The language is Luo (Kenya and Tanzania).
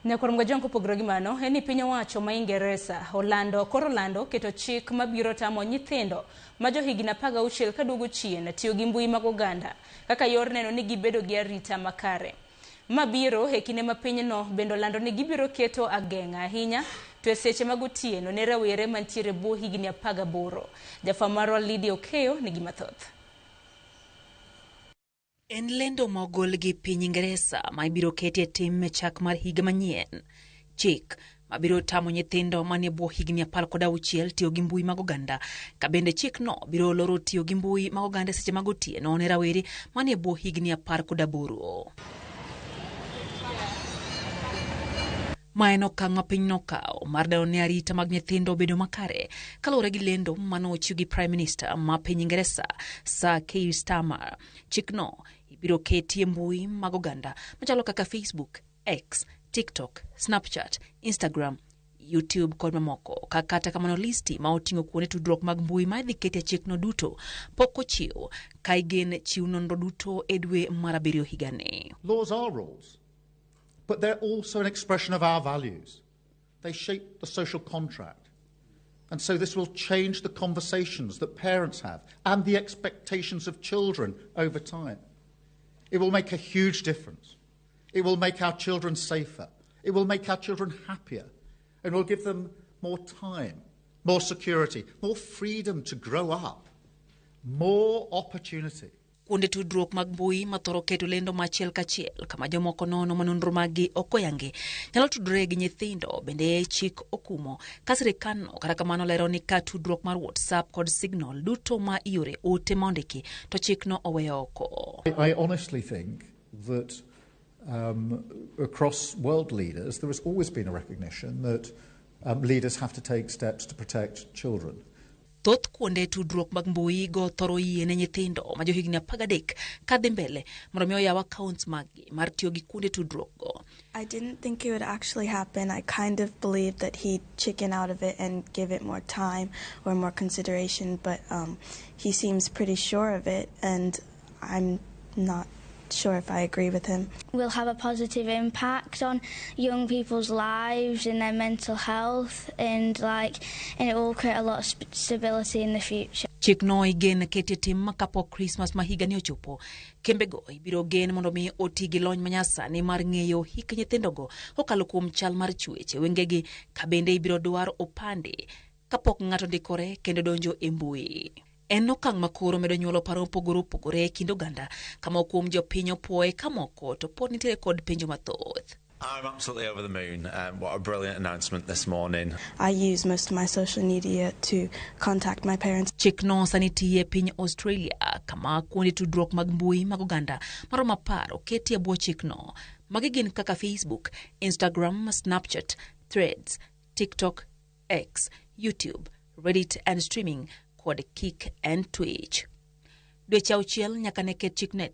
Nyakorom gajonko pogro gi mano en ni piny owacho ma Ingeresa Orlando keto chik mabiro tamo nyithindo ma johigni 16 kaduogo chien tiyo gi mbui mag oganda kaka yor neno ni gibedo gi arita makare. Mabiro e kinde ma pinyno bende olando ni gibiro keto ageng'a ahinya to e seche mag otieno ne rawere mantiere bwo higni 18. Jafwamb Lydia Okeyo nigi mathoth. En lendo mogol gi Piny Ingeresa ma ibiro ketie tim e chak mar higa manyien. Chik mabiro tamo nyithindo manie bwo higni 16 tiyo gi mbui mag oganda. Ka bende chik no biro loro tiyo gi mbui mag oganda seche mag otieno ne rawere manie bwo higni 18. Ma en okang' ma pinyno okawo mar daro ni arita mag nyithindo obedo makare kaluwore gi lendo manochiw gi Prime Minister ma piny Ingeresa Sir Keir Starmer. Chikno ibiro ketie mbui mag oganda machalo kaka Facebook, X, TikTok, Snapchat, Instagram, YouTube kod mamoko. Kata kamano listi ma oting'o kuonde tudruok mag mbui ma idhi ketie chikno duto pok ochiw ka igen chiw nonro duto e dwe mar 7 higani. Laws are rules, but they're also an expression of our values. They shape the social contract. And so this will change the conversations that parents have and the expectations of children over time. It will make a huge difference. It will make our children safer. It will make our children happier. And will give them more time, more security, more freedom to grow up, more opportunity. Kuonde tudruok mag mbui mathoro keto lendo machiel kachiel kama jomoko nono manonro magi okoyangi nyalo tudore gi nyithindo bende chik okumo ka sirikal kata kamano lero ni ka tudruok mar WhatsApp kod Signal duto ma iore ote mondiki to chikno oweyo oko. I honestly think that across world leaders there has always been a recognition that leaders have to take steps to protect children. Thoth kuonde tudruok mag mbui go thoro yie ne nyithindo ma johigni 13 kadhi mbele mondo mi oyaw accounts magi mar tiyo gi kuonde tudruok go. I didn't think it would actually happen. I kind of believed that he'd chicken out of it and give it more time or more consideration, but he seems pretty sure of it, and I'm not sure if I agree with him. Will have a positive impact on young people's lives and their mental health, and it will create a lot of stability in the future. Chik no igen ketie tim kapok Christmas ma higa ni ochopo. Kembe go ibiro gen mondo mi oti gi lony manyasani mar ng'eyo hik nyithindo go kokalo kuom chal mar chweche wengegi ka bende ibiro dwar opande kapok ng'ato ndikore kendo donjo e mbui. En okang' makoro medo nyuolo paro opogore e kind oganda kama kuom jopiny opuoye kamoko to pod nitiere kod penjo mathoth. I'm absolutely over the moon. What a brilliant announcement this morning. I use most of my social media to contact my parents. Chik no sani tiye piny Australia kama kuonde tudruok mag mbui mag oganda maromo 10 oketie bwo chik no. Magi gin kaka Facebook, Instagram, Snapchat, Threads, TikTok, X, YouTube, Reddit and streaming kod Kick and Twitch. Dweche auchiel nyaka ne ket chikne